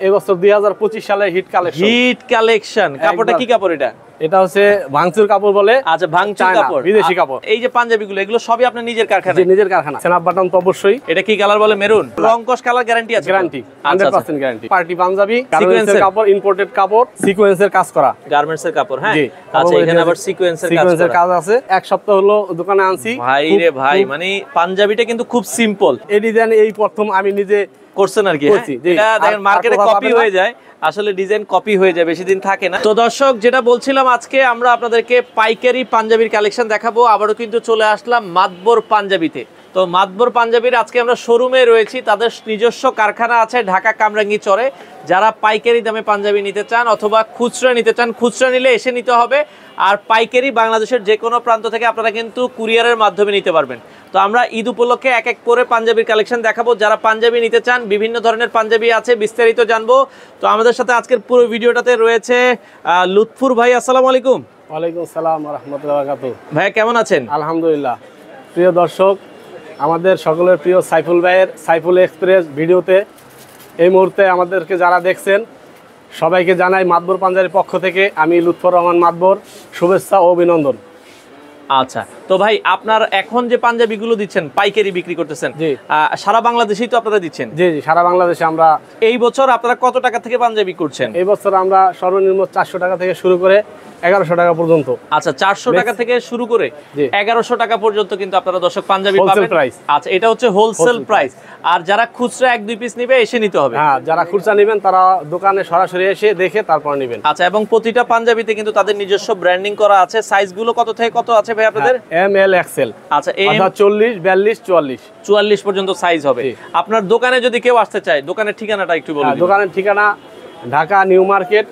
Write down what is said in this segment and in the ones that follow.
এবছর 2025 সালে hit collection কাপড়টা কি কাপড় এটা হচ্ছে ভাঙচুর কাপড় বলে। আচ্ছা, ভাঙচুর কাপড়, বিদেশি কাপড়। এই যে পাঞ্জাবিগুলো এগুলো সবই আপনার নিজের কারখানা? নিজের কারখানা। স্ন্যাপ বাটন তো অবশ্যই। এটা কি কালার বলে? মেরুন। রংকশ কালার গ্যারান্টি আছে? Guarantee 100% guarantee. পার্টি পাঞ্জাবি, সিকোয়েন্সের কাপড়, ইম্পোর্টেড কাপড়, সিকোয়েন্সের কাজ করা, গার্মেন্টসের কাপড়। হ্যাঁ, আচ্ছা, এখানে আবার সিকোয়েন্সের কাজ আছে। এক সপ্তাহ হলো দোকানে আনছি। ভাই রে ভাই, মানে পাঞ্জাবিটা কিন্তু খুব সিম্পল। এই ডিজাইন এই প্রথম আমি নিজে করছেন আর কি। এটা দেখেন মার্কেটে কপি হয়ে যায়, আসলে ডিজাইন কপি হয়ে যায়, বেশি দিন থাকে না। তো দর্শক, যেটা বলছিলাম, আজকে আমরা আপনাদেরকে পাইকারি পাঞ্জাবির কালেকশন দেখাবো। আবারও কিন্তু চলে আসলাম মাতবর পাঞ্জাবিতে। তো মাতবর পাঞ্জাবির আজকে আমরা শোরুমে রয়েছি, তাদের নিজস্ব কারখানা আছে ঢাকা কামরাঙ্গি চরে। যারা পাইকারি দামে পাঞ্জাবি নিতে চান অথবা খুচরা নিতে চান, খুচরা নিলে এসে নিতে হবে, আর পাইকারি বাংলাদেশের যে কোনো প্রান্ত থেকে আপনারা কিন্তু কুরিয়ারের মাধ্যমে নিতে পারবেন। তো আমরা ঈদ উপলক্ষে এক এক করে পাঞ্জাবির কালেকশন দেখাবো। যারা পাঞ্জাবি নিতে চান, বিভিন্ন ধরনের পাঞ্জাবি আছে, বিস্তারিত জানবো। তো আমাদের সাথে আজকের পুরো ভিডিওটাতে রয়েছে লুৎফুর ভাই। আসসালামু আলাইকুম। ওয়ালাইকুম আসসালাম ওয়া রাহমাতুল্লাহি ওয়া বারাকাতুহু। ভাই কেমন আছেন? আলহামদুলিল্লাহ। প্রিয় দর্শক, আমাদের সকলের প্রিয় সাইফুল ভাইয়ের সাইফুল এক্সপ্রেস ভিডিওতে এই মুহূর্তে আমাদেরকে যারা দেখছেন সবাইকে জানাই মাতবর পাঞ্জাবির পক্ষ থেকে আমি লুৎফর রহমান মাতবর শুভেচ্ছা ও অভিনন্দন। আচ্ছা, তো ভাই আপনার এখন যে পাঞ্জাবিগুলো দিচ্ছেন পাইকারি বিক্রি করতেছেন, সারা বাংলাদেশেই তো আপনারা দিচ্ছেন? জি জি, সারা বাংলাদেশে। আমরা এই বছর আপনারা কত টাকা থেকে পাঞ্জাবি করছেন? এই বছর আমরা সর্বনিম্ন 400 টাকা থেকে শুরু করে 1100 টাকা পর্যন্ত। আচ্ছা, 400 টাকা থেকে শুরু করে 1100 টাকা পর্যন্ত কিন্তু আপনারা দর্শক পাঞ্জাবি পাবেন। আচ্ছা, এটা হচ্ছে হোলসেল প্রাইস। আর যারা খুচরা 1-2 পিস নেবে এসে নিতে হবে? হ্যাঁ, যারা খুচরা নেবেন তারা দোকানে সরাসরি এসে দেখে তারপর নেবেন। আচ্ছা, এবং প্রতিটা পাঞ্জাবিতে কিন্তু তাদের নিজস্ব ব্র্যান্ডিং করা আছে। সাইজগুলো কত থেকে কত আছে ভাই আপনাদের? M L XL. আচ্ছা, 40, 42, 44 পর্যন্ত সাইজ হবে। আপনার দোকানে যদি কেউ আসতে চায়, দোকানের ঠিকানাটা একটু বলুন। দোকানের ঠিকানা Dhaka new market,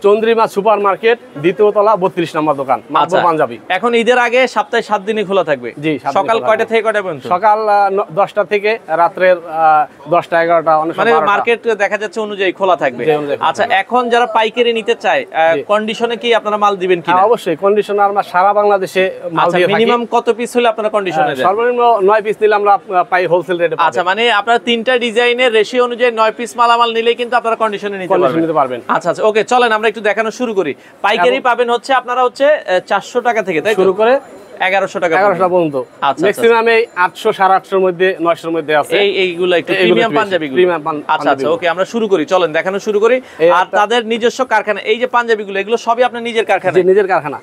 Chandrima super market, দ্বিতীয় তলা, 32 নম্বর দোকান, মাতবর পাঞ্জাবি। এখন ঈদের আগে সপ্তাহে 7 দিনই খোলা থাকবে? জি। সকাল কয়টা থেকে কয়টা পর্যন্ত? সকাল 10টা থেকে রাত্রের 10টা 11টা, অনেক মানে মার্কেট দেখা যাচ্ছে অনুযায়ী খোলা থাকবে। আচ্ছা, এখন যারা পাইকারি নিতে চায় কন্ডিশনে কি আপনারা মাল দিবেন কি? অবশ্যই কন্ডিশনে আমরা সারা বাংলাদেশে মাল দিয়ে থাকি। মিনিমাম কত পিস হলে আপনারা কন্ডিশনে দেন? সর্বনিম্ন 9 পিস নিলে আমরা পাই হোলসেল রেটে। আচ্ছা, মানে আপনারা 3টা ডিজাইনের রেশিও অনুযায়ী 9 পিস মালামাল নিলেই কিন্তু আপনারা কন্ডিশনে নিতে পারবেন। আচ্ছা আচ্ছা, ওকে, চলেন আমরা একটু দেখানো শুরু করি। পাইকারি পাবেন হচ্ছে আপনারা হচ্ছে 400 টাকা থেকে, তাই শুরু করে 1100 টাকা পর্যন্ত। আচ্ছা, ম্যাক্সিমাম 800, 850 মধ্যে, 900 এর মধ্যে আছে। এইগুলো একটু প্রিমিয়াম পাঞ্জাবিগুলো। আচ্ছা আচ্ছা, ওকে, আমরা শুরু করি, চলেন দেখানো শুরু করি। আর তাদের নিজস্ব কারখানা, এই যে পাঞ্জাবিগুলো এগুলো সবই আপনার নিজের কারখানা? জি, নিজের কারখানা।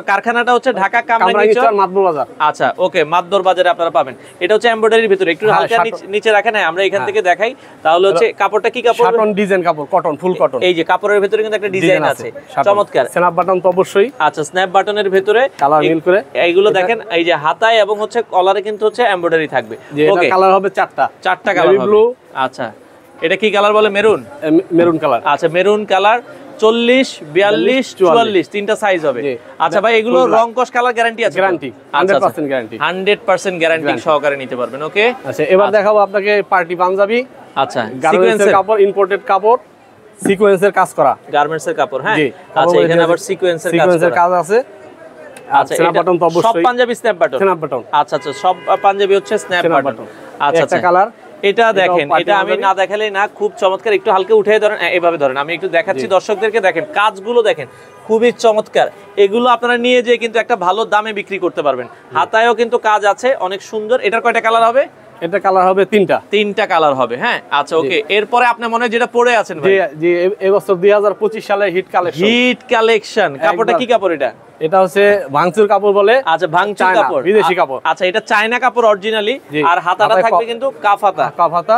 কারখানাটা হচ্ছে ঢাকা কামরাঙ্গি চর, মাতবর বাজার। আচ্ছা, ওকে, মাতবর বাজারে আপনারা পাবেন। এটা হচ্ছে এমব্রয়ডারির ভিতরে, একটু হালকা নিচে রাখেন। আমরা এখান থেকে দেখাই, তাহলে হচ্ছে কাপড়টা কি কাপড়? শাটন ডিজাইন কাপড়, কটন, ফুল কটন। এই যে কাপড়ের ভিতরে কিন্তু একটা ডিজাইন আছে, চমৎকার। স্ন্যাপ বাটন তো অবশ্যই। আচ্ছা, স্ন্যাপ বাটনের ভিতরে কালার মিল করে এইগুলো দেখেন। এই যে হাতায় এবং হচ্ছে কলারে কিন্তু হচ্ছে এমব্রয়ডারি থাকবে। ওকে, কালার হবে 4টা কালার হবে। আচ্ছা, এটা কি কালার বলে? মেরুন। Maroon colour. আচ্ছা, মেরুন কালার 40, 42, 44 তিনটা সাইজ হবে। আচ্ছা ভাই, এগুলো রংকশ কালার গ্যারান্টি আছে? Guarantee 100% guarantee. 100% গ্যারান্টি সহকারে নিতে পারবেন। ওকে, আচ্ছা, এবার দেখাবো আপনাকে পার্টি পাঞ্জাবি। আচ্ছা, সিকোয়েন্সের কাপড়, ইম্পোর্টেড কাপড়, সিকোয়েন্সের কাজ করা, গার্মেন্টসের কাপড়। হ্যাঁ, আচ্ছা, এখানে আবার সিকোয়েন্সের কাজ আছে। আচ্ছা, স্ন্যাপ বাটন তো অবশ্যই। সব পাঞ্জাবি স্ন্যাপ বাটন? আচ্ছা আচ্ছা, সব পাঞ্জাবি হচ্ছে স্ন্যাপ বাটন। আচ্ছা আচ্ছা, কালার এটা দেখেন, এটা আমি না দেখালেই না, খুব চমৎকার। একটু হালকা উঠে ধরেন, এইভাবে ধরেন, আমি একটু দেখাচ্ছি দর্শকদেরকে। দেখেন কাজগুলো, দেখেন খুবই চমৎকার। এগুলো আপনারা নিয়ে যেয়ে কিন্তু একটা ভালো দামে বিক্রি করতে পারবেন। হাতায়ও কিন্তু কাজ আছে, অনেক সুন্দর। এটার কয়টা কালার হবে? এটা কালার হবে 3টা কালার হবে। হ্যাঁ, আচ্ছা, ওকে। এরপরে আপনি মনে হয় যেটা পরে আছেন ভাই? জি, এবছর 2025 সালে হিট কালেকশন কাপড়টা কি কাপড় এটা হচ্ছে ভাঙচুর কাপড় বলে। আচ্ছা, ভাঙচুর কাপড়, বিদেশি কাপড়। আচ্ছা, এটা চায়না কাপড় অরিজিনালি। আর হাতাটা থাকবে কিন্তু কাফ হাতা।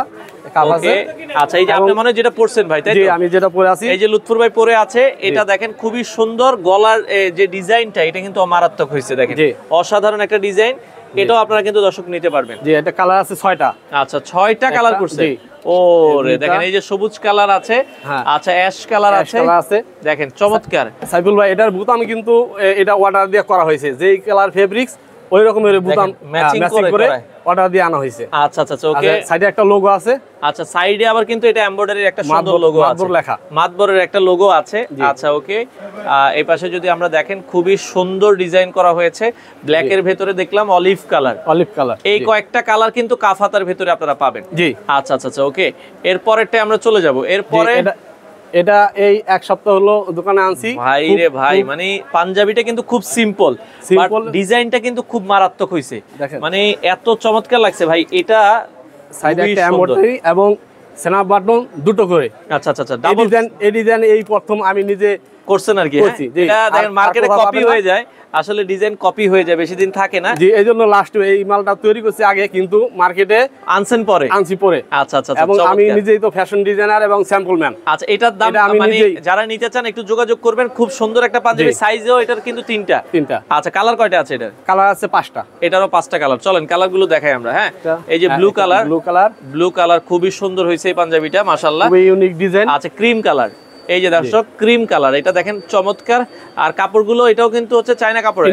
আচ্ছা, এই যে আপনি মনে হয় যেটা পরছেন ভাই, তাই তো? জি, আমি যেটা পরে আছি। এই যে লুৎফুর ভাই পরে আছে, এটা দেখেন খুবই সুন্দর। গলার যে ডিজাইনটা, এটা কিন্তু মারাত্মক হয়েছে, দেখেন অসাধারণ একটা ডিজাইন। এটাও আপনারা কিন্তু দর্শক নিতে পারবেন। জি, এটা কালার আছে 6টা। আচ্ছা, 6টা কালার করছে। ও রে, দেখেন এই যে সবুজ কালার আছে, আচ্ছা, অ্যাশ কালার আছে, দেখেন চমৎকার। সাইফুল ভাই, এটার বুতাম কিন্তু এটা অর্ডার দিয়ে করা হয়েছে। যেই কালার ফেব্রিক্স ওই রকমের বুতাম ম্যাচিং করে অর্ডার দিয়ে আনা হয়েছে। আচ্ছা আচ্ছা, ওকে। সাইডে একটা লোগো আছে। আচ্ছা, সাইডে আবার কিন্তু এটা এমব্রয়ডারির একটা সুন্দর লোগো আছে, মাতবর লেখা, মাতবরের একটা লোগো আছে। আচ্ছা, ওকে। এই পাশে যদি আমরা দেখেন, খুবই সুন্দর ডিজাইন করা হয়েছে। ব্ল্যাক এর ভেতরে দেখলাম অলিভ কালার। এই কয়েকটা কালার কিন্তু কাফাতার ভেতরে আপনারা পাবেন। জি, আচ্ছা আচ্ছা, ওকে। এরপরেরটা আমরা চলে যাব। এরপরে এটা এই এক সপ্তাহ হলো দোকানে আনছি ভাই রে ভাই, মানে পাঞ্জাবিটা কিন্তু খুব সিম্পল, ডিজাইনটা কিন্তু খুব মারাত্মক হইছে, মানে এত চমৎকার লাগছে ভাই। এটা সাইডে একটা এমব্রয়ডারি এবং স্ন্যাপ বাটন দুটো করে। আচ্ছা আচ্ছা আচ্ছা, ডাবল ডিজাইন এই প্রথম আমি নিজে করছেন আর কি। এটা দেখেন মার্কেটে কপি হয়ে যায়, আসলে ডিজাইন কপি হয়ে যায়, বেশি দিন থাকে না। জি, এইজন্য লাস্ট এই মালটা তৈরি করছি আগে, কিন্তু মার্কেটে আনছেন পরে, আনছি পরে। আচ্ছা আচ্ছা, এবং আমি নিজেই তো ফ্যাশন ডিজাইনার এবং স্যাম্পল ম্যান। আচ্ছা, এটার দাম মানে যারা নিতে চান একটু যোগাযোগ করবেন। খুব সুন্দর একটা পাঞ্জাবি, সাইজও এটার কিন্তু তিনটা। আচ্ছা, কালার কয়টা আছে এটার? কালার আছে 5টা। এটারও 5টা কালার। চলেন কালার গুলো দেখাই আমরা। হ্যাঁ, এই যে ব্লু কালার খুবই সুন্দর হয়েছে এই পাঞ্জাবিটা, মাশাআল্লাহ, খুবই ইউনিক ডিজাইন। আচ্ছা, ক্রিম কালার, এই যে দর্শক ক্রিম কালার, এটা দেখেন চমৎকার। আর কাপড়গুলো এটাও কিন্তু হচ্ছে চায়না কাপড়ের।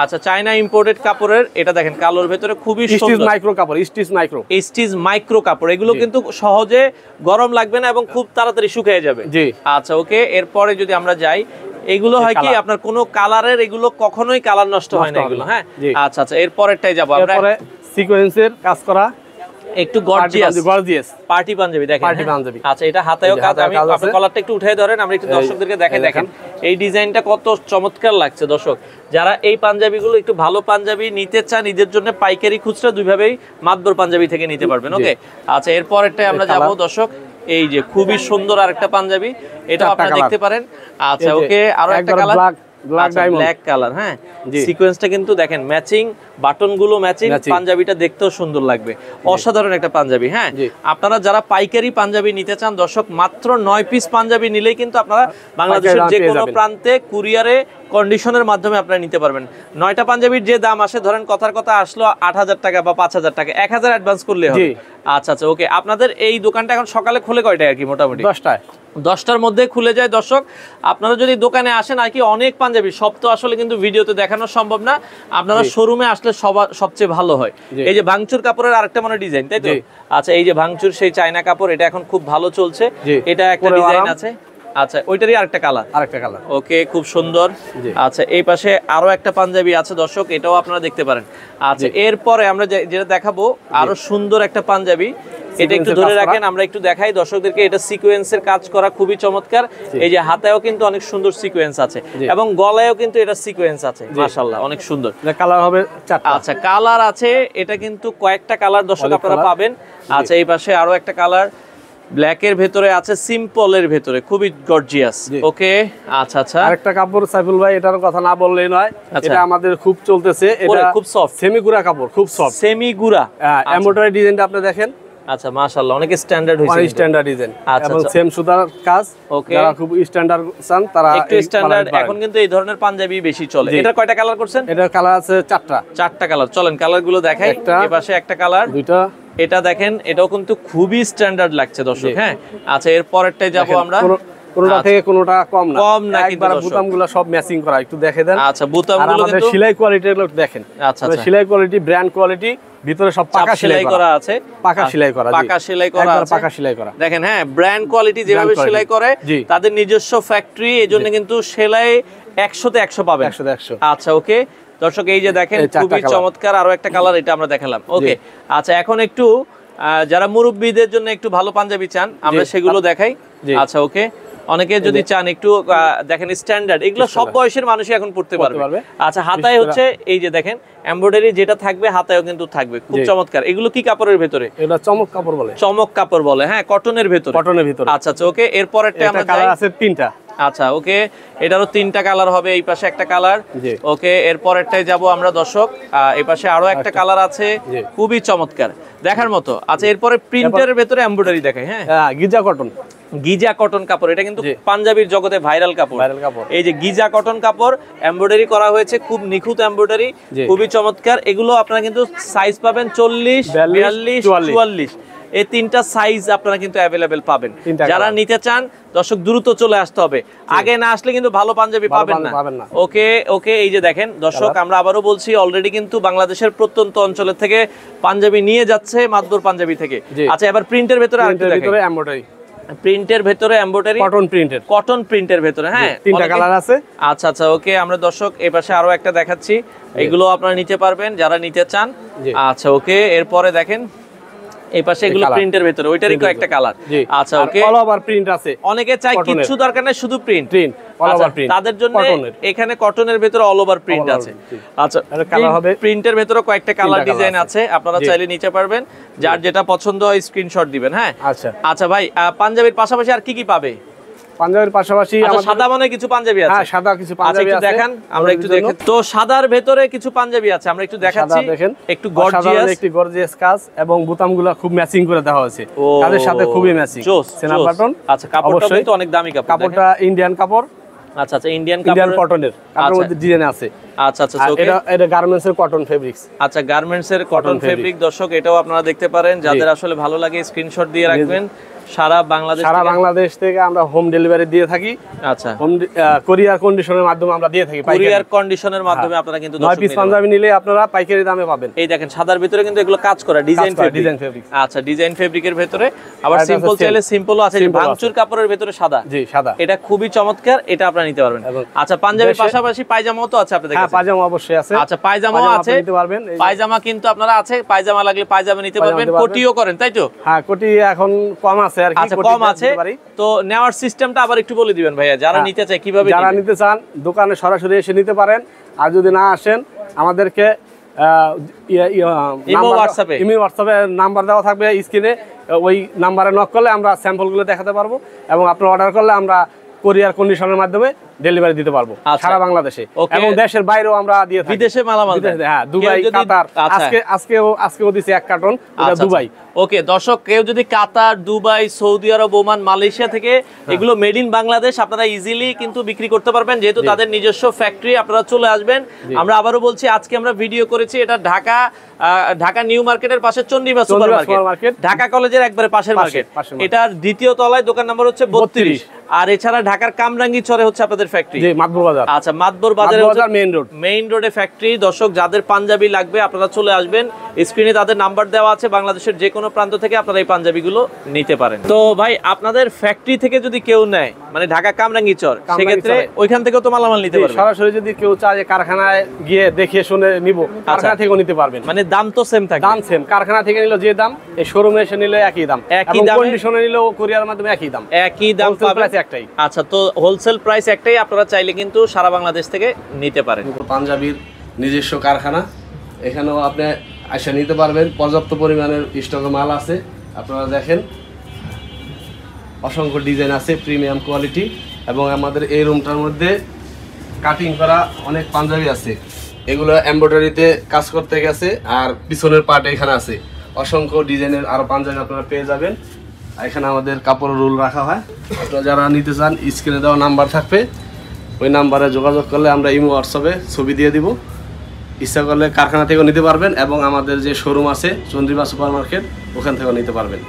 আচ্ছা, চায়না ইম্পোর্টেড কাপড়ের। এটা দেখেন কালোর ভেতরে খুবই সুন্দর মাইক্রো কাপড়, স্টিচ মাইক্রো কাপড়। এগুলো কিন্তু সহজে গরম লাগবে না এবং খুব তাড়াতাড়ি শুকিয়ে যাবে। জি, আচ্ছা ওকে। এরপরে যদি আমরা যাই, এগুলো হয় কি আপনার কোনো কালারের, এগুলো কখনোই কালার নষ্ট হয় না এগুলো। হ্যাঁ, আচ্ছা আচ্ছা, এরপরেরটাই যাব আমরা। সিকোয়েন্সের কাজ করা, একটু গর্জিয়াস পার্টি পাঞ্জাবি দেখেন। আচ্ছা, এটা হাতেও কাজ। আমি আপনার কলারটা একটু উঠাই ধরেন, আমরা একটু দর্শকদেরকে দেখাই। দেখেন এই ডিজাইনটা কত চমৎকার লাগছে দর্শক। যারা এই পাঞ্জাবিগুলো একটু ভালো পাঞ্জাবি নিতে চান নিজের জন্য, পাইকারি খুচরা দুইভাবেই মাতবর পাঞ্জাবি থেকে নিতে পারবেন। ওকে, আচ্ছা, এরপরেরটাই আমরা যাব দর্শক। এই যে খুবই সুন্দর আরেকটা পাঞ্জাবি, এটা আপনারা দেখতে পারেন। আচ্ছা ওকে, আরো একটা কালার ব্ল্যাক কালার। হ্যাঁ, সিকোয়েন্সটা কিন্তু দেখেন ম্যাচিং, বাটন গুলো ম্যাচিং, পাঞ্জাবিটা দেখতেও সুন্দর লাগবে। অসাধারণ একটা পাঞ্জাবি। হ্যাঁ, আপনারা যারা পাইকারি পাঞ্জাবি নিতে চান দর্শক, মাত্র 9 পিস পাঞ্জাবি নিলেই কিন্তু আপনারা বাংলাদেশের যে কোনো প্রান্তে কুরিয়ারে কন্ডিশনের মাধ্যমে আপনারা নিতে পারবেন। 9টা পাঞ্জাবির যে দাম আসে, ধরেন কথার কথা আসলো 8000 টাকা বা 5000 টাকা, 1000 অ্যাডভান্স করলে হবে। আচ্ছা আচ্ছা ওকে। আপনাদের এই দোকানটা এখন সকালে খুলে কয়টায় আর কি? মোটামুটি 10টার মধ্যে খুলে যায় দর্শক। আপনারা যদি দোকানে আসেন আর কি, অনেক পাঞ্জাবি, সব তো আসলে কিন্তু ভিডিওতে দেখানো সম্ভব না, আপনারা শোরুমে আসলে সবচেয়ে ভালো হয়। এই যে ভাঙচুর কাপড়ের আরেকটা মানে ডিজাইন, তাই তো? আচ্ছা, এই যে ভাঙচুর সেই চায়না কাপড়, এটা এখন খুব ভালো চলছে। এটা একটা ডিজাইন আছে। আচ্ছা, ওইটারই আরেকটা কালার। ওকে, খুব সুন্দর। আচ্ছা, এই পাশে আরো একটা পাঞ্জাবি আছে দর্শক, এটাও আপনারা দেখতে পারেন। আচ্ছা, এরপরে আমরা যেটা দেখাবো আরো সুন্দর একটা পাঞ্জাবি, এটা একটু ধরে রাখেন, আমরা একটু দেখাই দর্শকদেরকে। এটা সিকোয়েন্সের কাজ করা, খুবই চমৎকার। এই যে হাতেও কিন্তু অনেক সুন্দর সিকোয়েন্স আছে এবং গলায়ও কিন্তু এটা সিকোয়েন্স আছে, মাশাআল্লাহ, অনেক সুন্দর। কালার হবে 4টা। আচ্ছা, কালার আছে, এটা কিন্তু কয়েকটা কালার দর্শক আপনারা পাবেন। আচ্ছা, এই পাশে আরো একটা কালার ব্ল্যাকের ভেতরে আছে, সিম্পলের ভেতরে, খুবই গর্জিয়াস। ওকে, আচ্ছা আচ্ছা, আরেকটা কাপড় সাইফুল ভাই, এটার কথা না বললেই নয়, এটা আমাদের খুব চলতেছে। এটা খুব সফট সেমি গুড়া কাপড়, খুব সফট সেমি গুড়া। এমব্রয়ডারি ডিজাইনটা আপনি দেখেন। আচ্ছা, মাশাআল্লাহ, অনেক স্ট্যান্ডার্ড হইছে, অনেক স্ট্যান্ডার্ড ডিজাইন এবং সেম সুতার কাজ। ওকে, যারা খুব স্ট্যান্ডার্ড চান তারা একটু স্ট্যান্ডার্ড। এখন কিন্তু এই ধরনের পাঞ্জাবি বেশি চলে। এটার কয়টা কালার করছেন? এটার কালার আছে 4টা কালার। চলেন কালারগুলো দেখাই। এই পাশে একটা কালার, 2টা। এটা দেখেন, এটাও কিন্তু খুবই স্ট্যান্ডার্ড লাগছে দর্শক। হ্যাঁ, আচ্ছা, এর পরেরটাই যাব আমরা। কোনটা থেকে কোনটা কম না, একবার বোতামগুলো সব ম্যাচিং করা, একটু দেখে দেন। আচ্ছা, বোতামগুলো কিন্তু সেলাই কোয়ালিটিগুলো দেখেন। আচ্ছা, সেলাই কোয়ালিটি, ব্র্যান্ড কোয়ালিটি, ভিতরে সব পাকা সেলাই করা আছে, পাকা সেলাই করা আছে দেখেন। হ্যাঁ, ব্র্যান্ড কোয়ালিটি যেভাবে সেলাই করে, তাদের নিজস্ব ফ্যাক্টরি, এজন্য কিন্তু সেলাই 100তে 100 পাবেন। আচ্ছা ওকে দর্শক, এই যে দেখেন খুবই চমৎকার আরো একটা কালার, এটা আমরা দেখালাম। ওকে, আচ্ছা, এখন একটু যারা মুরব্বীদের জন্য একটু ভালো পাঞ্জাবি চান, আমরা সেগুলো দেখাই। আচ্ছা ওকে, অনেকে যদি চান একটু দেখেন স্ট্যান্ডার্ড, এগুলো সব বয়সের মানুষই এখন পড়তে পারবে। আচ্ছা, হাতায় হচ্ছে এই যে দেখেন এমব্রয়ডারি যেটা থাকবে, হাতায়ও কিন্তু থাকবে, খুব চমৎকার। এগুলো কি কাপড়ের ভেতরে? এটা চমক কাপড় বলে। হ্যাঁ, কটনের ভেতরে। আচ্ছা আচ্ছা ওকে, এরপরটা আমরা কালার আছে 3টা। আচ্ছা ওকে, এটারও 3টা কালার হবে। এই পাশে একটা কালার। ওকে, এরপরেরটাই যাব আমরা দর্শক। এই পাশে আরো একটা কালার আছে, খুবই চমৎকার, দেখার মতো। আচ্ছা, এরপরে প্রিন্টের ভেতরে এমব্রয়ডারি দেখাই। হ্যাঁ, গিজা কটন কাপড়, এটা কিন্তু পাঞ্জাবির জগতে ভাইরাল কাপড়। এই যে গিজা কটন কাপড়, এমব্রয়ডারি করা হয়েছে, খুব নিখুঁত এমব্রয়ডারি, খুবই চমৎকার। এগুলো আপনারা কিন্তু সাইজ পাবেন 40, 42, 44, এই 3টা সাইজ আপনারা কিন্তু অ্যাভেলেবেল পাবেন। যারা নিতে চান দর্শক দ্রুত চলে আসতে হবে, আগে না আসলে কিন্তু ভালো পাঞ্জাবি পাবেন না। ওকে ওকে, এই যে দেখেন দর্শক, আমরা আবারও বলছি, অলরেডি কিন্তু বাংলাদেশের প্রত্যন্ত অঞ্চলের থেকে পাঞ্জাবি নিয়ে যাচ্ছে মাতবর পাঞ্জাবি থেকে। আচ্ছা, এবার প্রিন্টের ভেতরে এমব্রয়ডারি, প্রিন্টের ভেতরে এমব্রয়ডারি, কটন প্রিন্টের ভেতরে। হ্যাঁ, 3টা কালার আছে। আচ্ছা আচ্ছা ওকে, আমরা দর্শক এই পাশে আরো একটা দেখাচ্ছি, এগুলো আপনারা নিতে পারবেন যারা নিতে চান। আচ্ছা ওকে, এরপরে দেখেন এই পাশে এগুলো প্রিন্টের ভিতরে, ওইটারই কয়েকটা কালার। আচ্ছা ওকে, অল ওভার প্রিন্ট আছে। অনেকে চাই কিছু দরকার নাই, শুধু প্রিন্ট অল ওভার প্রিন্ট, তাদের জন্য এখানে কটনের ভিতরে অল ওভার প্রিন্ট আছে। আচ্ছা কালার হবে, প্রিন্টের ভিতরে কয়েকটা কালার ডিজাইন আছে, আপনারা চাইলে নিতে পারবেন, যার যেটা পছন্দ হয় স্ক্রিনশট দিবেন। হ্যাঁ আচ্ছা আচ্ছা ভাই, পাঞ্জাবির পাশাপাশি আর কি কি পাবে? পাঞ্জাবির পাশাপাশি আমাদের সাদা মানে কিছু পাঞ্জাবি আছে। হ্যাঁ সাদা কিছু পাঞ্জাবি আছে, দেখান, আমরা একটু দেখি। তো সাদার ভেতরে কিছু পাঞ্জাবি আছে, আমরা একটু দেখাচ্ছি। দেখেন একটু গর্জিয়াস, একটু গর্জিয়াস কাজ এবং বোতামগুলো খুব ম্যাচিং করে দেওয়া হয়েছে, তাদের সাথে খুবই ম্যাচিং। সেনার বাটন। আচ্ছা কাপড়টা কিন্তু অনেক দামি কাপড়, কাপড়টা ইন্ডিয়ান কাপড়। আচ্ছা আচ্ছা, ইন্ডিয়ান কটনের, কাপড়ের মধ্যে ডিজাইন আছে। আচ্ছা আচ্ছা, এটা গার্মেন্টস এর কটন ফেব্রিক্স। আচ্ছা গার্মেন্টস এর কটন ফেব্রিক। দর্শক এটাও আপনারা দেখতে পারেন, যাদের আসলে ভালো লাগে স্ক্রিনশট দিয়ে রাখবেন। সারা বাংলাদেশ থেকে আমরা হোম ডেলিভারি দিয়ে থাকি। আচ্ছা, হোম কুরিয়ার কন্ডিশনের মাধ্যমে আমরা দিয়ে থাকি। কুরিয়ার কন্ডিশনের মাধ্যমে আপনারা কিন্তু 9 পিস পাঞ্জাবি নিলে আপনারা পাইকারি দামে পাবেন। এই দেখেন সাদার ভিতরে কিন্তু এগুলো কাজ করা ডিজাইন ফেব্রিক। আচ্ছা ডিজাইন ফেব্রিকের ভিতরে আবার সিম্পল চাইলে সিম্পলও আছে, ভাঙচুর কাপড়ের ভিতরে সাদা। জি সাদা, এটা খুবই চমৎকার, এটা আপনারা নিতে পারবেন। আচ্ছা পাঞ্জাবির পাশাপাশি পায়জামাও তো আছে আপনাদের কাছে? হ্যাঁ পায়জামা অবশ্যই আছে। আচ্ছা পায়জামাও আছে, নিতে পারবেন। পায়জামা কিন্তু আপনারা আছে, পায়জামা লাগলে পায়জামা নিতে পারবেন। কোটিও করেন তাই তো? হ্যাঁ কোটি এখন কম আছে আর কি। আচ্ছা কম আছে, তো নেওয়ার সিস্টেমটা আবার একটু বলে দিবেন ভাইয়া, যারা নিতে চায় কিভাবে? যারা নিতে চান দোকানে সরাসরি এসে নিতে পারেন, আর যদি না আসেন আমাদেরকে হোয়াটসঅ্যাপে নাম্বার দেওয়া থাকবে স্ক্রিনে, ওই নাম্বারে নক করলে আমরা স্যাম্পলগুলো দেখাতে পারবো এবং আপনি অর্ডার করলে আমরা কুরিয়ার কন্ডিশনের মাধ্যমে ডেলিভারি দিতে পারবো সারা বাংলাদেশে এবং দেশের বাইরেও আমরা দিয়ে থাকি। বিদেশে মালামাল, হ্যাঁ দুবাই, কাতার। আজকেও দিছি 1 কার্টন, এটা দুবাই। ওকে দর্শক, কেউ যদি কাতার, দুবাই, সৌদি আরব, ওমান, মালয়েশিয়া থেকে এগুলো মেড ইন বাংলাদেশ আপনারা ইজিলি কিন্তু বিক্রি করতে পারবেন, যেহেতু তাদের নিজস্ব ফ্যাক্টরি। আপনারা চলে আসবেন। আমরা আবারও বলছি, আজকে আমরা ভিডিও করেছি, এটা ঢাকা নিউ মার্কেটের পাশে চন্ডিমা সুপারমার্কেট, ঢাকা কলেজের একবারে পাশের মার্কেট। এটার দ্বিতীয় তলায় দোকান নাম্বার হচ্ছে 32। আর এছাড়া ঢাকার কামরাঙ্গী চরে হচ্ছে আপনাদের ফ্যাক্টরি। জি মাদবর বাজার। আচ্ছা মাদবর বাজারে মেইন রোডে ফ্যাক্টরি। দর্শক যাদের পাঞ্জাবি লাগবে আপনারা চলে আসবেন, স্ক্রিনে তাদের নাম্বার দেওয়া আছে, বাংলাদেশের যে কোনো প্রান্ত থেকে আপনারা এই পাঞ্জাবিগুলো নিতে পারেন। তো ভাই আপনাদের ফ্যাক্টরি থেকে যদি কেউ নেয়, মানে ঢাকা কামরাঙ্গী চর, সেক্ষেত্রে ওইখান থেকেও তো মালামাল নিতে পারবে। সরাসরি যদি কেউ চায় যে কারখানায় গিয়ে দেখে শুনে নিব, কারখানা থেকেও নিতে পারবেন। মানে দাম তো সেম থাকে? দাম সেম, কারখানা থেকে নিলে যে দাম, এই শোরুমে এসে নিলে একই দাম, একই দাম। কন্ডিশনে নিলেও কুরিয়ার মাধ্যমে একই দাম, একই দাম পাবেন, একটাই। আচ্ছা, তো হোলসেল প্রাইস একটাই, আপনারা চাইলে কিন্তু সারা বাংলাদেশ থেকে নিতে পারেন। পাঞ্জাবির নিজস্ব কারখানা, এখানেও আপনি এসে নিতে পারবেন। পর্যাপ্ত পরিমাণের স্টকে মাল আছে, আপনারা দেখেন অসংখ্য ডিজাইন আছে, প্রিমিয়াম কোয়ালিটি। এবং আমাদের এই রুমটার মধ্যে কাটিং করা অনেক পাঞ্জাবি আছে, এগুলো এমব্রয়ডারিতে কাজ করতে গেছে। আর পিছনের পার্ট এখানে আছে, অসংখ্য ডিজাইনের আরও পাঞ্জাবি আপনারা পেয়ে যাবেন। এখানে আমাদের কাপড়ের রোল রাখা হয়। আপনারা যারা নিতে চান স্ক্রিনে দেওয়া নাম্বার থাকবে, ওই নাম্বারে যোগাযোগ করলে আমরা ইমো হোয়াটসঅ্যাপে ছবি দিয়ে দিব। ইচ্ছা করলে কারখানা থেকেও নিতে পারবেন এবং আমাদের যে শোরুম আছে চন্দ্রিমা সুপারমার্কেট, ওখান থেকেও নিতে পারবেন।